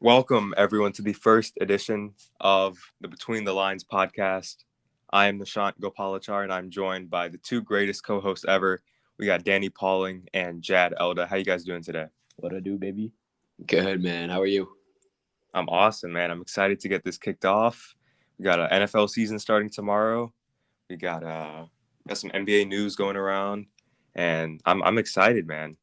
Welcome, everyone, to the first edition of the Between the Lines podcast. I am Nishant Gopalachar, and I'm joined by the two greatest co-hosts ever. We got Danny Pauling and Jad Elda. How you guys doing today? What I do, baby? Good, man. How are you? I'm awesome, man. I'm excited to get this kicked off. We got an NFL season starting tomorrow. We got some NBA news going around, and I'm excited, man.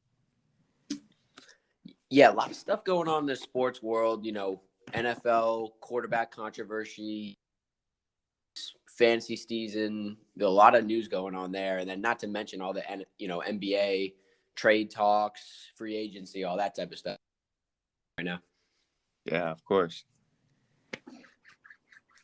Yeah, a lot of stuff going on in the sports world. NFL quarterback controversy, fantasy season. A lot of news going on there, and then not to mention all the NBA trade talks, free agency, all that type of stuff right now. Yeah, of course.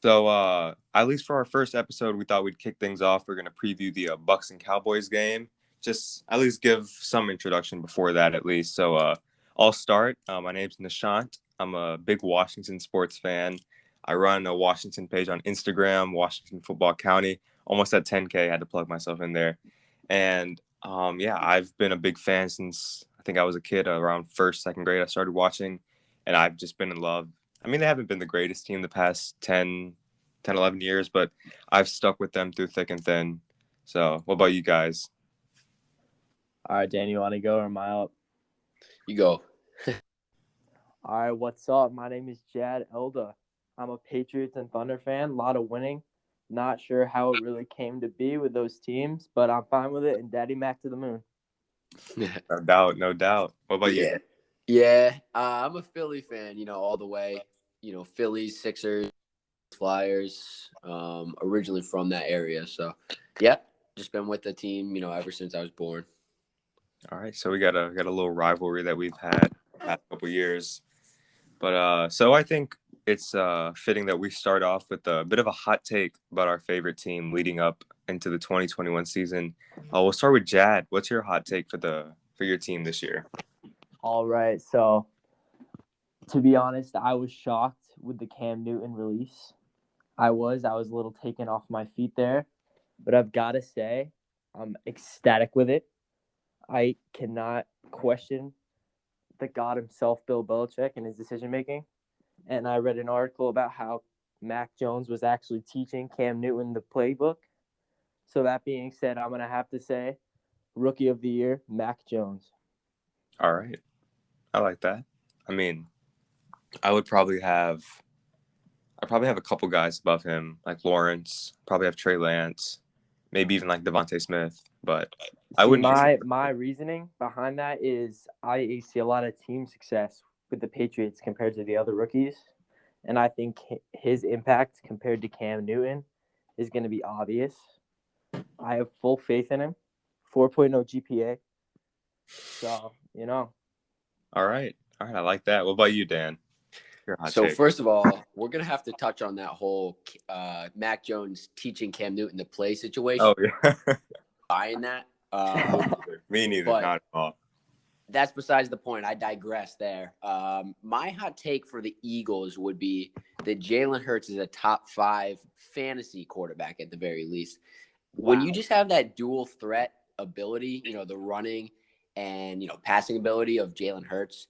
So, at least for our first episode, we thought we'd kick things off. We're going to preview the Bucks and Cowboys game. Just at least give some introduction before that, at least. So, I'll start. My name's Nishant. I'm a big Washington sports fan. I run a Washington page on Instagram, Washington Football County. Almost at 10K, I had to plug myself in there. And, I've been a big fan since I think I was a kid, around first, second grade. I started watching, and I've just been in love. I mean, they haven't been the greatest team the past 10, 11 years, but I've stuck with them through thick and thin. So, what about you guys? All right, Dan, you want to go or am I up? You go. All right, what's up? My name is Jad Elda. I'm a Patriots and Thunder fan. A lot of winning. Not sure how it really came to be with those teams, but I'm fine with it. And Daddy Mac to the moon. No doubt, no doubt. What about you? Yeah. I'm a Philly fan. All the way. Phillies, Sixers, Flyers. Originally from that area, so yeah, just been with the team. Ever since I was born. All right, so we got a little rivalry that we've had the past couple years, but so I think it's fitting that we start off with a bit of a hot take about our favorite team leading up into the 2021 season. We'll start with Jad. What's your hot take for your team this year? All right, so to be honest, I was shocked with the Cam Newton release. I was a little taken off my feet there, but I've got to say I'm ecstatic with it. I cannot question the God himself, Bill Belichick, and his decision-making. And I read an article about how Mac Jones was actually teaching Cam Newton the playbook. So that being said, I'm going to have to say Rookie of the Year, Mac Jones. All right. I like that. I mean, I probably have a couple guys above him, like Lawrence, probably have Trey Lance, maybe even like Devontae Smith, but I wouldn't. My reasoning behind that is I see a lot of team success with the Patriots compared to the other rookies, and I think his impact compared to Cam Newton is going to be obvious. I have full faith in him. 4.0 GPA. So, All right. I like that. What about you, Dan? So first of all, we're gonna have to touch on that whole Mac Jones teaching Cam Newton to play situation. Oh yeah, buying that. Me neither. Not at all. That's besides the point. I digress there. My hot take for the Eagles would be that Jalen Hurts is a top 5 fantasy quarterback at the very least. Wow. When you just have that dual threat ability, the running and passing ability of Jalen Hurts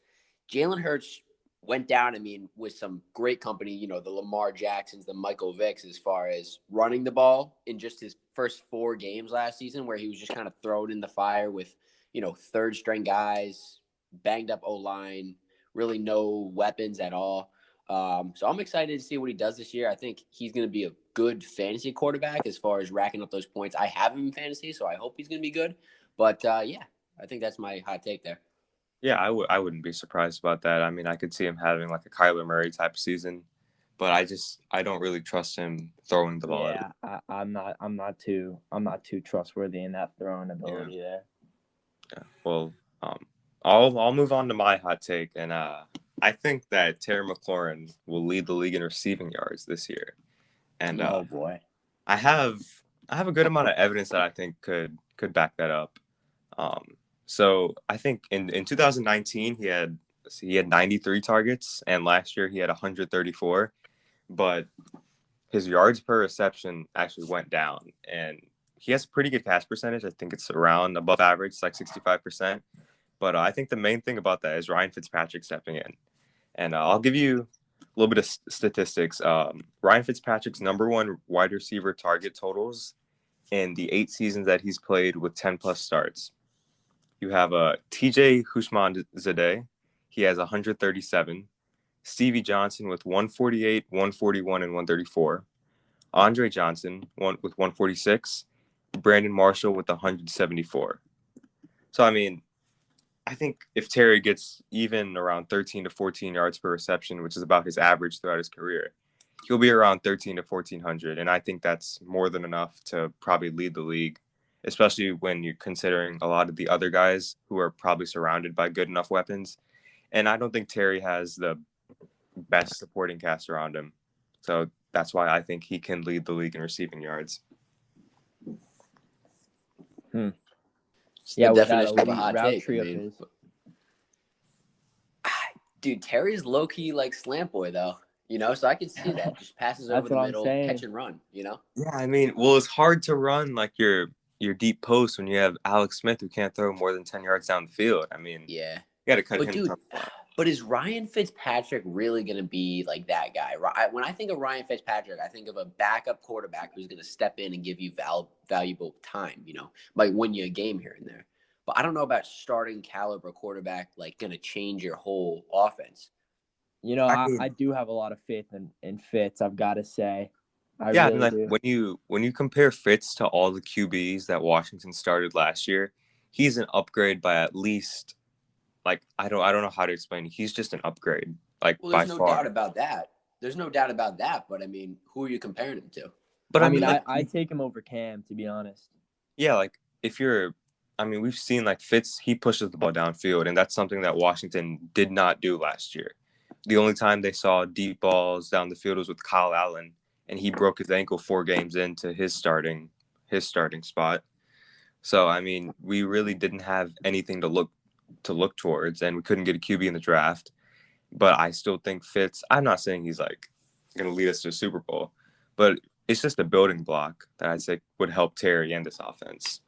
went down, with some great company, the Lamar Jacksons, the Michael Vicks, as far as running the ball in just his first 4 games last season, where he was just kind of thrown in the fire with, third string guys, banged up O-line, really no weapons at all. So I'm excited to see what he does this year. I think he's going to be a good fantasy quarterback as far as racking up those points. I have him in fantasy, so I hope he's going to be good. But, I think that's my hot take there. Yeah, I wouldn't be surprised about that. I mean, I could see him having like a Kyler Murray type of season, but I don't really trust him throwing the ball. Yeah, I'm not too trustworthy in that throwing ability there. Yeah. Well, I'll move on to my hot take, and I think that Terry McLaurin will lead the league in receiving yards this year. And oh boy, I have a good amount of evidence that I think could back that up. So I think in 2019 he had 93 targets, and last year he had 134, but his yards per reception actually went down, and he has a pretty good pass percentage. I think it's around above average, it's like 65%. But I think the main thing about that is Ryan Fitzpatrick stepping in. And I'll give you a little bit of statistics. Ryan Fitzpatrick's number one wide receiver target totals in the 8 seasons that he's played with 10-plus starts. You have TJ Houshmandzadeh. He has 137. Stevie Johnson with 148, 141, and 134. Andre Johnson with 146. Brandon Marshall with 174. So, I mean, I think if Terry gets even around 13 to 14 yards per reception, which is about his average throughout his career, he'll be around 13 to 1,400. And I think that's more than enough to probably lead the league, especially when you're considering a lot of the other guys who are probably surrounded by good enough weapons. And I don't think Terry has the best supporting cast around him. So that's why I think he can lead the league in receiving yards. Yeah, the with that definition of a elite hot route take. tree I of mean, his. dude, Terry's low key like slant boy though. So I can see that. Just passes over That's the what I'm middle, saying. catch and run. Yeah, I mean, well, it's hard to run like your deep post when you have Alex Smith who can't throw more than 10 yards down the field. I mean, Yeah. you got to cut But him dude, tough spot. but is Ryan Fitzpatrick really going to be like that guy? When I think of Ryan Fitzpatrick, I think of a backup quarterback who's going to step in and give you valuable time, might win you a game here and there. But I don't know about starting caliber quarterback, like going to change your whole offense. I do have a lot of faith in Fitz, I've got to say. I mean, really do. when you compare Fitz to all the QBs that Washington started last year, he's an upgrade by at least, like, I don't know how to explain it. He's just an upgrade, like, Well, by there's no far. doubt about that. There's no doubt about that. But I mean, who are you comparing him to? But I mean, I take him over Cam, to be honest. Yeah, like we've seen like Fitz, he pushes the ball downfield, and that's something that Washington did not do last year. The only time they saw deep balls down the field was with Kyle Allen, and he broke his ankle 4 games into his starting spot. So, I mean, we really didn't have anything to look towards, and we couldn't get a QB in the draft. But I still think Fitz, I'm not saying he's like going to lead us to a Super Bowl, but it's just a building block that I'd say would help Terry and this offense.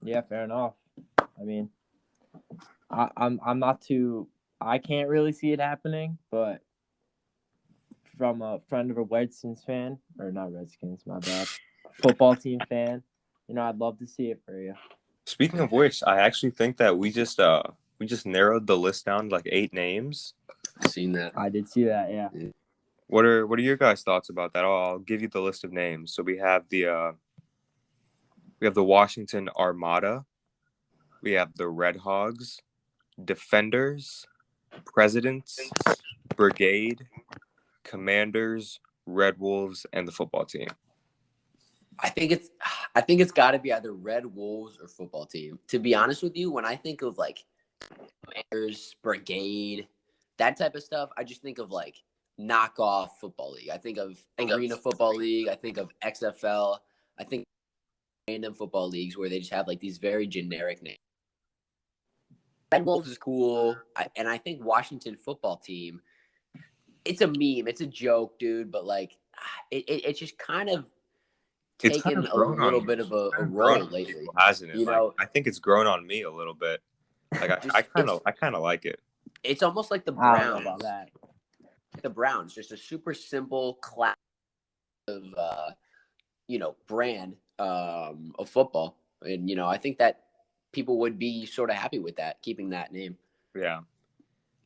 Yeah, fair enough. I mean, I'm not too. I can't really see it happening, but from a friend of a Redskins fan, or not Redskins, my bad, football team fan, I'd love to see it for you. Speaking of which, I actually think that we just narrowed the list down to like 8 names. Seen that. I did see that. Yeah. What are your guys' thoughts about that? I'll give you the list of names. So we have the Washington Armada, we have the Red Hogs, Defenders, Presidents, Brigade, Commanders, Red Wolves, and the football team. I think it's got to be either Red Wolves or football team. To be honest with you, when I think of like Commanders, Brigade, that type of stuff, I just think of like knockoff football league. I think of Arena Football League. I think of XFL. I think random football leagues where they just have like these very generic names. Red Wolves is cool, and I think Washington football team. It's a meme. It's a joke, dude. But like, it's just kind of taken a little bit of a role lately, hasn't it? I think it's grown on me a little bit. Like I kind of like it. It's almost like the I don't Browns. know about that. The Browns, just a super simple class of brand of football, and I think that people would be sort of happy with that, keeping that name. Yeah.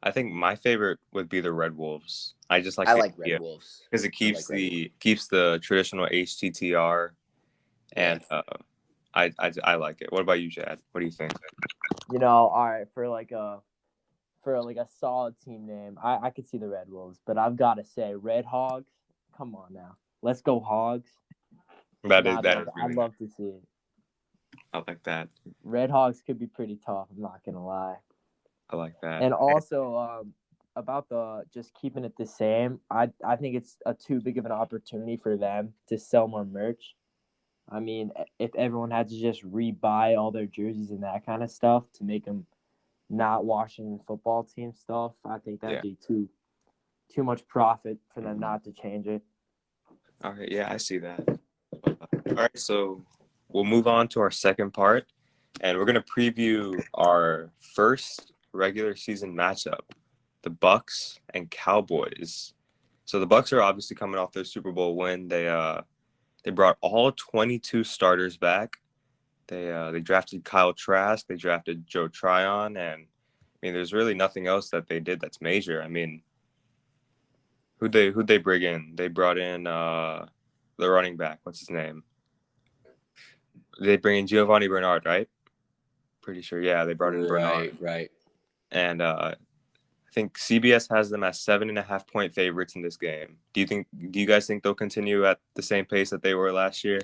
I think my favorite would be the Red Wolves. I like Red Wolves because it keeps the traditional HTTR, and I like it. What about you, Chad? What do you think? All right, for a solid team name, I could see the Red Wolves, but I've got to say Red Hogs. Come on now, let's go Hogs. I'd love to see it. I like that. Red Hogs could be pretty tough. I'm not gonna lie. I like that. And also, about just keeping it the same, I think it's too big of an opportunity for them to sell more merch. I mean, if everyone had to just rebuy all their jerseys and that kind of stuff to make them not Washington football team stuff, I think that'd be too much profit for them not to change it. All right, yeah, I see that. All right, so we'll move on to our second part, and we're going to preview our first regular season matchup, the Bucks and Cowboys. So the Bucks are obviously coming off their Super Bowl win. They brought all 22 starters back. They drafted Kyle Trask. They drafted Joe Tryon, and I mean, there's really nothing else that they did that's major. I mean, who'd they bring in? They brought in the running back. What's his name? They bring in Giovanni Bernard, right? Pretty sure. Yeah, they brought in Bernard. Right. And I think CBS has them as 7.5-point favorites in this game. Do you guys think they'll continue at the same pace that they were last year?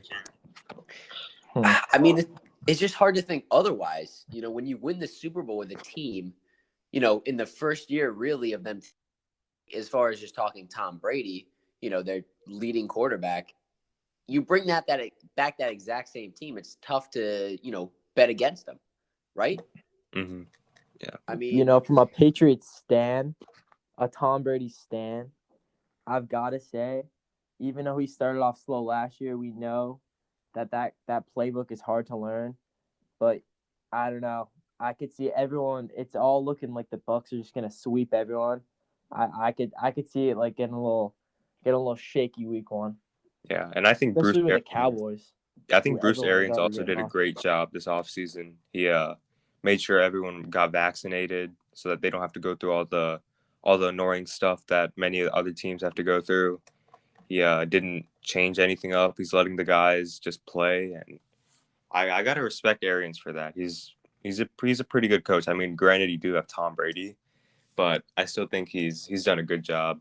I mean, it's just hard to think otherwise. You know, when you win the Super Bowl with a team, you know, in the first year really of them, as far as just talking Tom Brady, you know, their leading quarterback, you bring that exact same team. It's tough to, you know, bet against them, right? Mm-hmm. Yeah. I mean, you know, from a Patriots stan, a Tom Brady stan, I've got to say, even though he started off slow last year, we know that playbook is hard to learn. But I don't know. I could see everyone. It's all looking like the Bucks are just gonna sweep everyone. I could see it like getting a little shaky week 1. Yeah, and I think Especially with the Cowboys. I think Bruce everyone's Arians already also getting did a off. great job this offseason. He made sure everyone got vaccinated so that they don't have to go through all the annoying stuff that many other teams have to go through. He didn't change anything up. He's letting the guys just play, and I gotta respect Arians for that. He's a pretty good coach. I mean, granted, you do have Tom Brady, but I still think he's done a good job.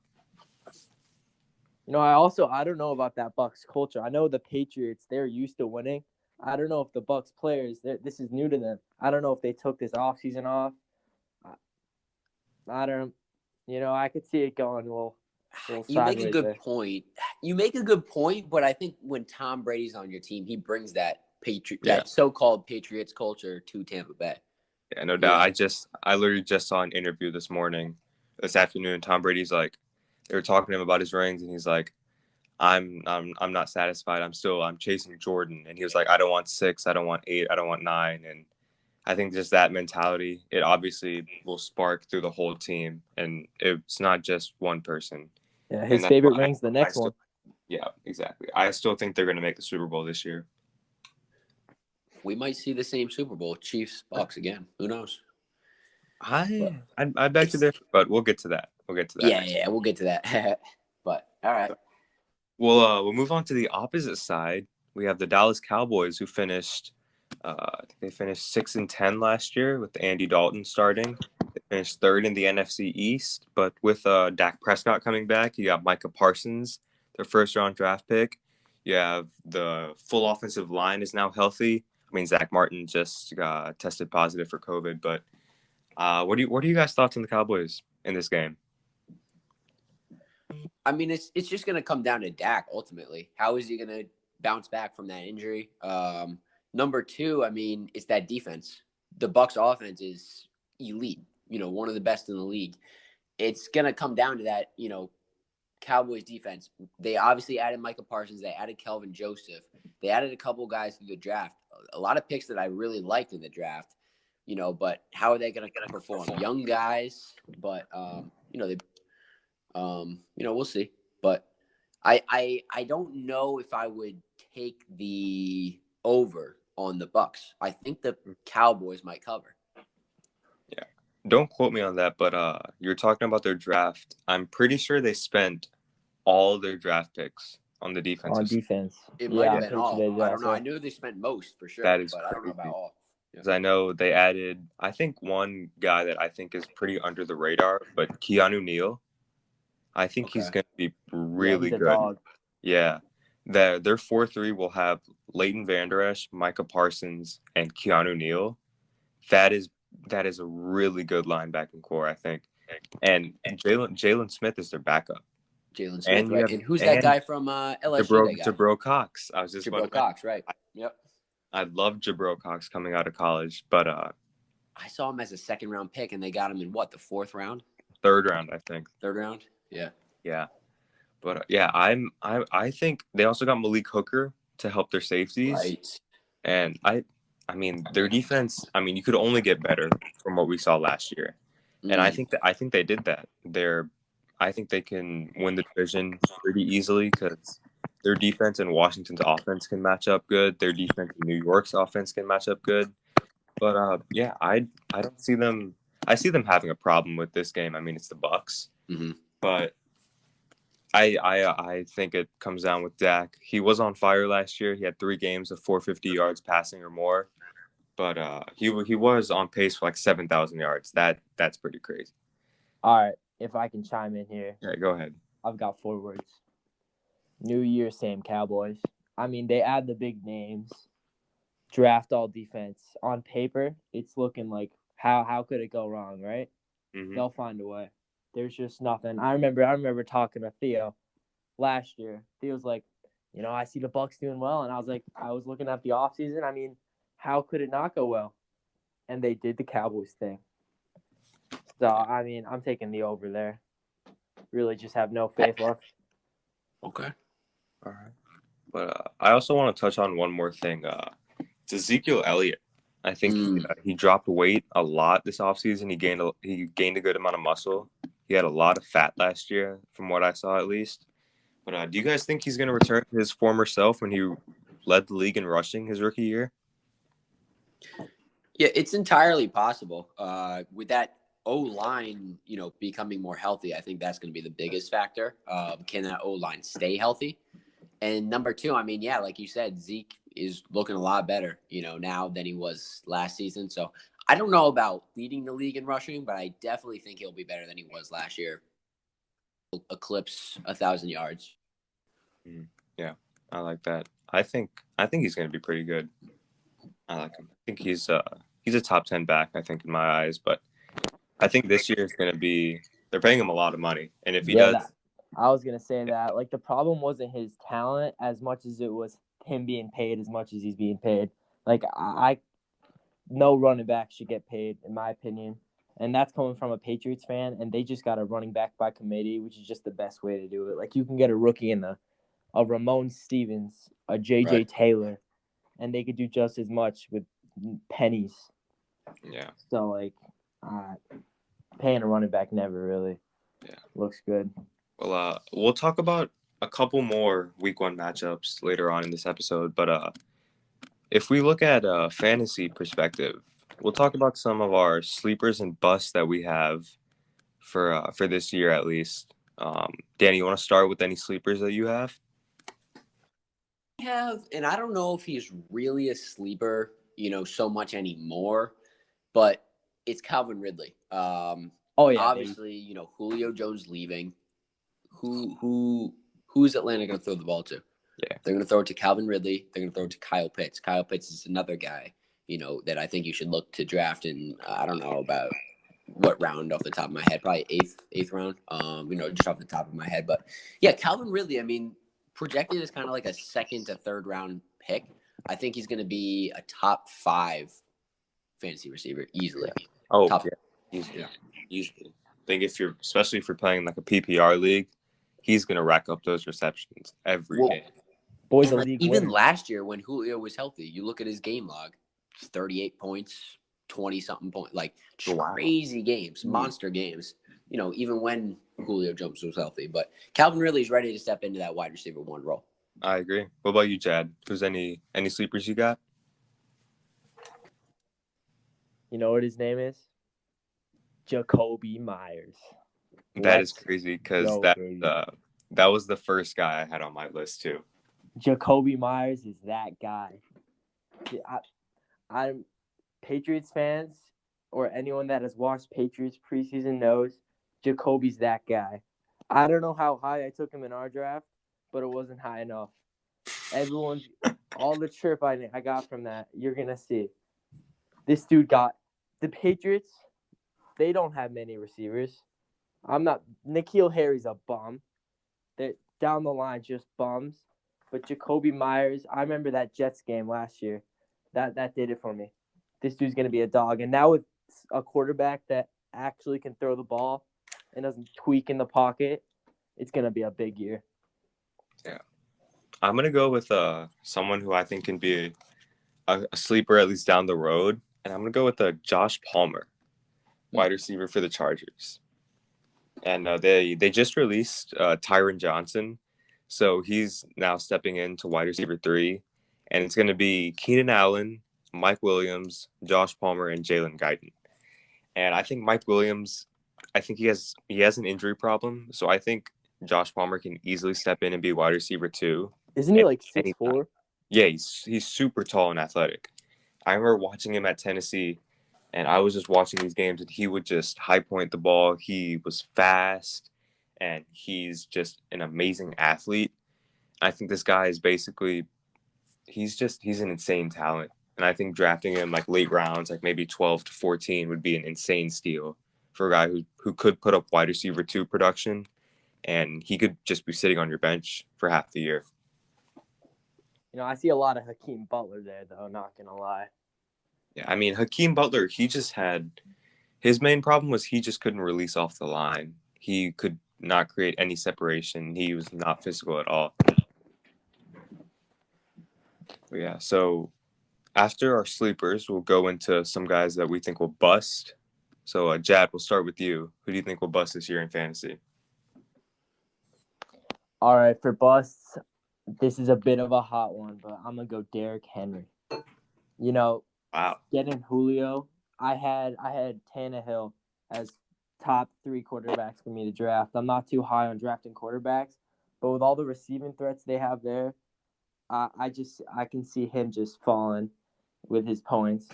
You know, I don't know about that Bucks culture. I know the Patriots, they're used to winning. I don't know if the Bucks players, this is new to them. I don't know if they took this offseason off. I don't, you know, I could see it going a little you make a sideways good there. point. You make a good point, but I think when Tom Brady's on your team, he brings that that so-called Patriots culture to Tampa Bay. Yeah, no doubt. Yeah. I literally just saw an interview this afternoon. Tom Brady's like, they were talking to him about his rings, and he's like, I'm not satisfied. I'm chasing Jordan. And he was like, I don't want 6, I don't want 8, I don't want 9. And I think just that mentality, it obviously will spark through the whole team. And it's not just one person. Yeah, his favorite ring's the next one. Yeah, exactly. I still think they're going to make the Super Bowl this year. We might see the same Super Bowl, Chiefs, Bucks again. Who knows? I beg to differ, but we'll get to that. Yeah, we'll get to that. But all right. We'll move on to the opposite side. We have the Dallas Cowboys, who finished 6-10 last year with Andy Dalton starting. They finished 3rd in the NFC East, but with Dak Prescott coming back, you got Micah Parsons, their first-round draft pick. You have the full offensive line is now healthy. I mean, Zach Martin just tested positive for COVID, but what are you guys' thoughts on the Cowboys in this game? I mean, it's just going to come down to Dak ultimately. How is he going to bounce back from that injury? Number 2, I mean, it's that defense. The Bucs offense is elite, you know, one of the best in the league. It's going to come down to that, you know, Cowboys defense. They obviously added Micah Parsons. They added Kelvin Joseph. They added a couple guys through the draft. A lot of picks that I really liked in the draft, you know, but how are they going to perform? Young guys, but, you know, you know, we'll see. But I don't know if I would take the over on the Bucs. I think the Cowboys might cover. Yeah. Don't quote me on that, but you're talking about their draft. I'm pretty sure they spent all their draft picks on the defense. On defense. It might have been all. I don't know. I knew they spent most for sure, but I don't know about all. Because I know they added, I think, one guy that I think is pretty under the radar, but Keanu Neal. I think he's going to be really good. Dog. Yeah. Their 4-3 will have Leighton Vander Esch, Micah Parsons, and Keanu Neal. That is a really good linebacking core, I think. And Jalen Smith is their backup. Jalen Smith, right? And who's that guy from LSU? Jabril Cox. I was just Jabril Cox, right? Yep. I love Jabril Cox coming out of college, but I saw him as a 2nd-round pick, and they got him in what, the 4th round? 3rd round, I think. 3rd round? Yeah. Yeah. But yeah, I think they also got Malik Hooker to help their safeties. Right. And I I mean, their defense. I mean, you could only get better from what we saw last year, and I think they did that. I think they can win the division pretty easily because their defense and Washington's offense can match up good. Their defense and New York's offense can match up good. But yeah, I don't see them. I see them having a problem with this game. I mean, it's the Bucks, but I think it comes down with Dak. He was on fire last year. He had 3 games of 450 yards passing or more, but he was on pace for like 7,000 yards. That's pretty crazy. All right, if I can chime in here. Yeah, go ahead. I've got 4 words. New year, same Cowboys. I mean, they add the big names. Draft all defense. On paper, it's looking like how could it go wrong, right? They'll find a way. There's just nothing. I remember talking to Theo last year. Theo's like, I see the Bucks doing well, and I was looking at the offseason. I mean, how could it not go well? And they did the Cowboys thing. So, I mean, I'm taking the over there. Really just have no faith left. Okay. All right. But I also want to touch on one more thing. It's Ezekiel Elliott. I think he dropped weight a lot this offseason. He gained a good amount of muscle. He had a lot of fat last year, from what I saw at least. But do you guys think he's going to return to his former self when he led the league in rushing his rookie year? Yeah, it's entirely possible. With that O-line, becoming more healthy, I think that's going to be the biggest factor. Can that O-line stay healthy? And number 2, I mean, yeah, like you said, Zeke is looking a lot better, now than he was last season. So I don't know about leading the league in rushing, but I definitely think he'll be better than he was last year. Eclipse 1,000 yards. Yeah, I like that. I think he's going to be pretty good. I like him. I think he's a top 10 back, I think, in my eyes. But I think this year is going to be – they're paying him a lot of money. And if he does – I was going to say that. Like, the problem wasn't his talent as much as it was him being paid as much as he's being paid. Like, no running back should get paid, in my opinion. And that's coming from a Patriots fan, and they just got a running back by committee, which is just the best way to do it. Like, you can get a rookie in a Ramon Stevens, a J.J. Taylor, and they could do just as much with pennies. Yeah. So, like, paying a running back never really looks good. Well, we'll talk about a couple more Week 1 matchups later on in this episode, but if we look at a fantasy perspective, we'll talk about some of our sleepers and busts that we have for this year at least. Danny, you want to start with any sleepers that you have? And I don't know if he's really a sleeper, so much anymore, but it's Calvin Ridley. Obviously, Julio Jones leaving. Who's Atlanta going to throw the ball to? Yeah. They're going to throw it to Calvin Ridley. They're going to throw it to Kyle Pitts. Kyle Pitts is another guy, that I think you should look to draft in, I don't know about what round off the top of my head, probably eighth round, just off the top of my head. But yeah, Calvin Ridley, I mean, projected as kind of like a 2nd to 3rd round pick. I think he's going to be a top 5 fantasy receiver easily. Oh, easily. I think especially if you're playing like a PPR league, he's going to rack up those receptions every game. Boy's a league even winner. Last year when Julio was healthy, you look at his game log, 38 points, 20-something points, like crazy games, monster games, even when Julio Jones was healthy. But Calvin Ridley is ready to step into that wide receiver 1 role. I agree. What about you, Chad? Who's any sleepers you got? You know what his name is? Jacoby Myers. That is crazy because that was the first guy I had on my list too. Jacoby Myers is that guy. I'm Patriots fans or anyone that has watched Patriots preseason knows Jacoby's that guy. I don't know how high I took him in our draft, but it wasn't high enough. All the chirp I got from that, you're going to see. This dude got the Patriots. They don't have many receivers. N'Keal Harry's a bum. They're down the line, just bums. But Jacoby Myers, I remember that Jets game last year. That did it for me. This dude's going to be a dog. And now with a quarterback that actually can throw the ball and doesn't tweak in the pocket, it's going to be a big year. Yeah. I'm going to go with someone who I think can be a sleeper at least down the road, and I'm gonna go with Josh Palmer, wide receiver for the Chargers. And they just released Tyron Johnson, so he's now stepping into wide receiver 3, and it's gonna be Keenan Allen, Mike Williams, Josh Palmer, and Jalen Guyton. And I think Mike Williams, I think he has an injury problem, so I think Josh Palmer can easily step in and be wide receiver 2. Isn't he like 6'4"? Yeah, he's super tall and athletic. I remember watching him at Tennessee, and I was just watching these games, and he would just high point the ball. He was fast, and he's just an amazing athlete. I think this guy is basically he's an insane talent. And I think drafting him like late rounds, like maybe 12 to 14, would be an insane steal for a guy who could put up wide receiver 2 production, and he could just be sitting on your bench for half the year. I see a lot of Hakeem Butler there, though, not going to lie. Yeah, I mean, Hakeem Butler, his main problem was he just couldn't release off the line. He could not create any separation. He was not physical at all. But yeah, so after our sleepers, we'll go into some guys that we think will bust. So, Jad, we'll start with you. Who do you think will bust this year in fantasy? All right, for busts, this is a bit of a hot one, but I'm going to go Derrick Henry. Wow. Getting Julio, I had Tannehill as top 3 quarterbacks for me to draft. I'm not too high on drafting quarterbacks, but with all the receiving threats they have there, I can see him just falling with his points.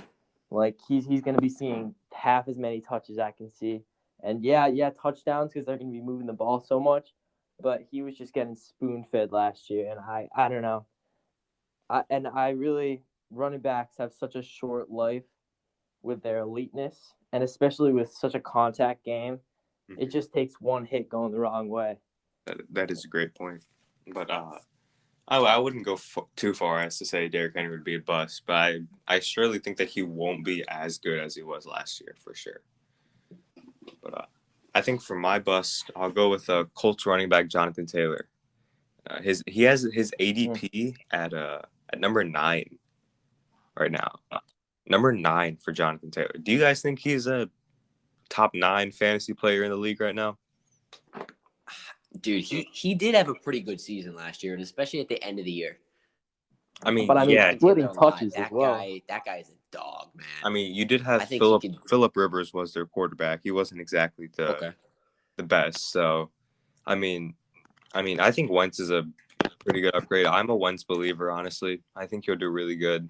Like he's going to be seeing half as many touches I can see, and yeah, touchdowns because they're going to be moving the ball so much. But he was just getting spoon fed last year, and I don't know. Running backs have such a short life with their eliteness, and especially with such a contact game, it just takes one hit going the wrong way. That is a great point, but I wouldn't go too far as to say Derrick Henry would be a bust, but I surely think that he won't be as good as he was last year for sure. But I think for my bust, I'll go with Colts running back Jonathan Taylor. He has his ADP at number 9 right now. Number 9 for Jonathan Taylor. Do you guys think he's a top 9 fantasy player in the league right now? Dude, he did have a pretty good season last year, and especially at the end of the year. Splitting touches as well. That guy is a dog, man. I mean, you did have Phillip Rivers was their quarterback. He wasn't exactly the best. So, I think Wentz is a pretty good upgrade. I'm a Wentz believer, honestly. I think he'll do really good.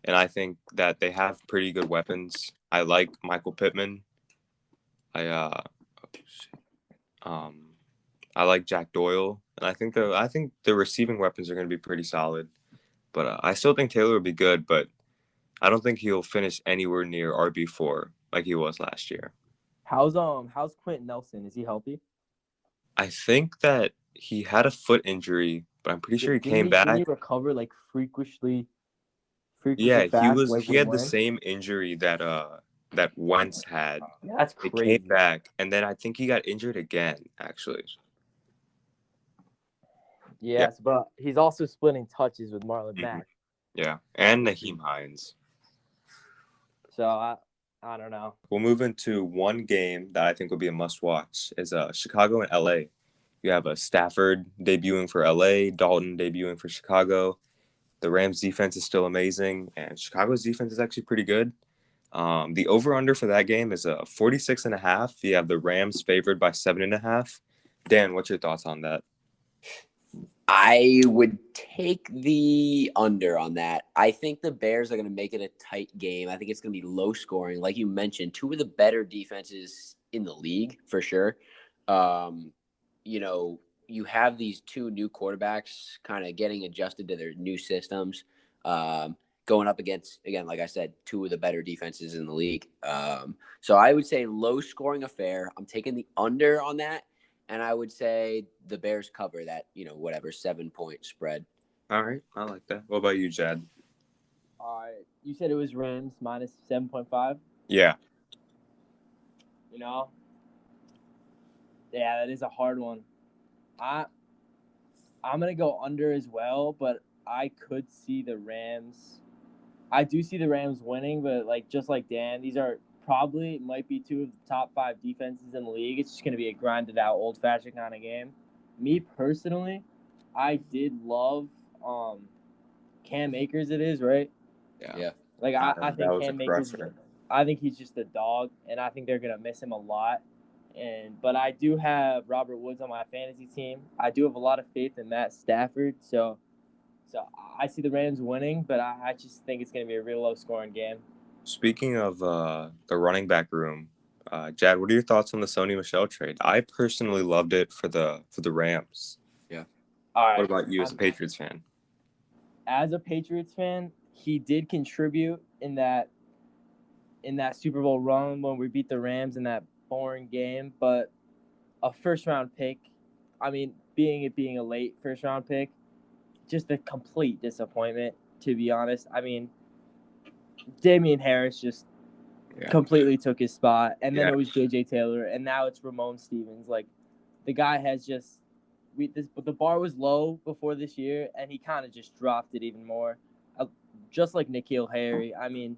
And I think that they have pretty good weapons. I like Michael Pittman. I like Jack Doyle, and I think the receiving weapons are going to be pretty solid. But I still think Taylor will be good, but I don't think he'll finish anywhere near RB4 like he was last year. How's Quentin Nelson? Is he healthy? I think that he had a foot injury, but I'm pretty sure he came back. Didn't he recover like freakishly Yeah, fast? he had the same injury that Wentz had. That's crazy. He came back, and then I think he got injured again, actually. Yes, but he's also splitting touches with Marlon Mack. Yeah, and Naheem Hines. So I don't know. We'll move into one game that I think will be a must-watch. Is Chicago and LA. You have Stafford debuting for LA, Dalton debuting for Chicago. The Rams' defense is still amazing, and Chicago's defense is actually pretty good. The over/under for that game is 46.5. You have the Rams favored by 7.5. Dan, what's your thoughts on that? I would take the under on that. I think the Bears are going to make it a tight game. I think it's going to be low scoring. Like you mentioned, 2 of the better defenses in the league for sure. You have these 2 new quarterbacks kind of getting adjusted to their new systems, going up against, again, like I said, 2 of the better defenses in the league. So I would say low scoring affair. I'm taking the under on that. And I would say the Bears cover that, 7-point spread. All right. I like that. What about you, Jad? All right. You said it was Rams minus 7.5? Yeah. Yeah, that is a hard one. I'm going to go under as well, but I could see the Rams I do see the Rams winning, but just like Dan, these are might be two of the top 5 defenses in the league. It's just going to be a grinded out, old fashioned kind of game. Me personally, I did love Cam Akers. It is right. Yeah. I that think was a Cam Akers. crusher. I think he's just a dog, and I think they're gonna miss him a lot. But I do have Robert Woods on my fantasy team. I do have a lot of faith in Matt Stafford. So I see the Rams winning, but I just think it's gonna be a real low scoring game. Speaking of the running back room, Jad, what are your thoughts on the Sony Michel trade? I personally loved it for the Rams. Yeah. All right. What about you as a Patriots fan? As a Patriots fan, he did contribute in that Super Bowl run when we beat the Rams in that boring game, but a first round pick, I mean, being a late first round pick, just a complete disappointment, to be honest. I mean, Damian Harris just completely took his spot, and then it was J.J. Taylor, and now it's Ramon Stevens. Like, the guy has just the bar was low before this year, and he kind of just dropped it even more, just like N'Keal Harry. I mean,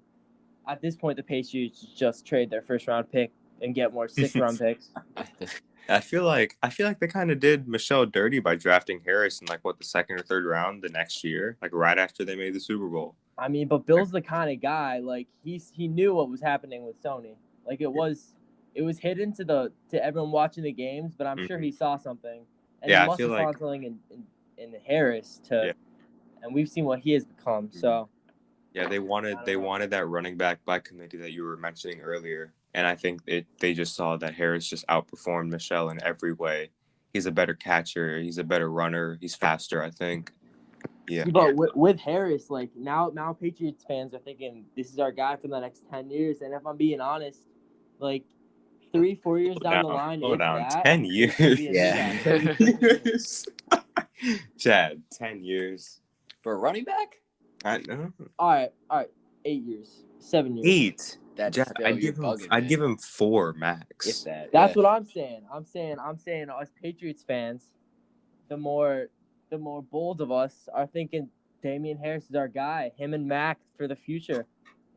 at this point, the Patriots just trade their first round pick and get more 6th round picks. I feel like they kind of did Michelle dirty by drafting Harris in the 2nd or 3rd round the next year, right after they made the Super Bowl. I mean, but Bill's the kind of guy he knew what was happening with Sony. It was hidden to everyone watching the games, but I'm sure he saw something, and he must have saw something in Harris and we've seen what he has become. So yeah, they wanted that running back by committee that you were mentioning earlier. And I think they just saw that Harris just outperformed Michel in every way. He's a better catcher. He's a better runner. He's faster, I think. Yeah. But with Harris, now Patriots fans are thinking this is our guy for the next 10 years. And if I'm being honest, 3-4 years down the line, Slow down. that, 10 years. Yeah. 10 years. Chad, 10 years. For a running back? I know. All right. 8 years. 7 years. 8. That's Jad, I'd give him 4 max. That's what I'm saying. I'm saying us Patriots fans, the more bold of us are thinking Damian Harris is our guy. Him and Mac for the future.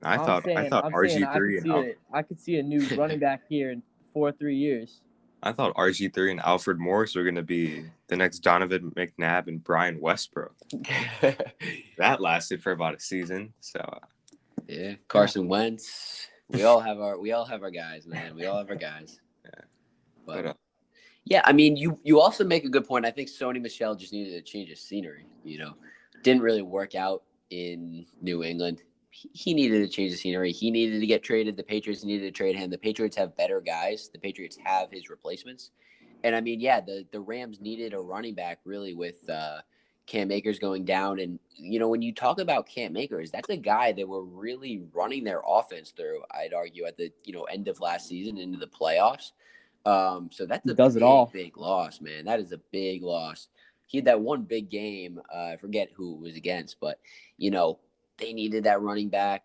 I thought RG3 I could see a new running back here in 4-3 years. I thought RG3 and Alfred Morris were going to be the next Donovan McNabb and Brian Westbrook. That lasted for about a season. So yeah, Carson Wentz. We all have our guys, man. We all have our guys. Yeah. But yeah, I mean, you also make a good point. I think Sony Michel just needed to change his scenery. Didn't really work out in New England. He needed to change the scenery. He needed to get traded. The Patriots needed to trade him. The Patriots have better guys. The Patriots have his replacements. And I mean, yeah, the Rams needed a running back really with Cam Akers going down. And, when you talk about Cam Akers, that's a guy that were really running their offense through, I'd argue, at the, end of last season into the playoffs. So that's a big loss, man. That is a big loss. He had that one big game. I forget who it was against, but, they needed that running back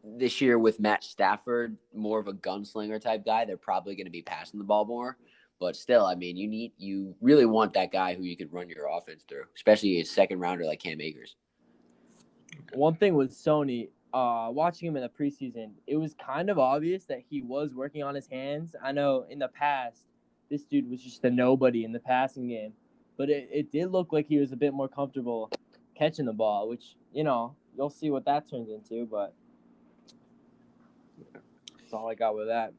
this year with Matt Stafford, more of a gunslinger type guy. They're probably going to be passing the ball more, but still, I mean, you really want that guy who you could run your offense through, especially a 2nd rounder like Cam Akers. One thing with Sony, watching him in the preseason, it was kind of obvious that he was working on his hands. I know in the past, this dude was just a nobody in the passing game, but it did look like he was a bit more comfortable catching the ball, which, you'll see what that turns into, but that's all I got with that.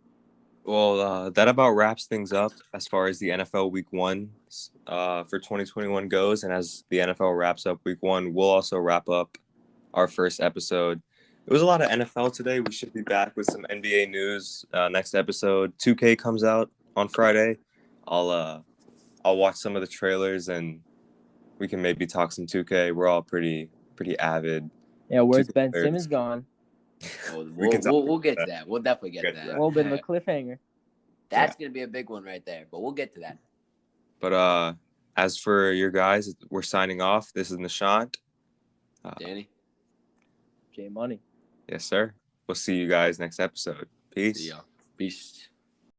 Well, that about wraps things up as far as the NFL Week 1 for 2021 goes. And as the NFL wraps up Week 1, we'll also wrap up our first episode. It was a lot of NFL today. We should be back with some NBA news next episode. 2K comes out on Friday. I'll watch some of the trailers and we can maybe talk some 2K. We're all pretty avid. Yeah, where's Ben Simmons gone? We'll get to that. We'll definitely get to that. A little bit of a cliffhanger. That's going to be a big one right there, but we'll get to that. But as for your guys, we're signing off. This is Nishant. Danny. J Money. Yes, sir. We'll see you guys next episode. Peace. See y'all. Peace.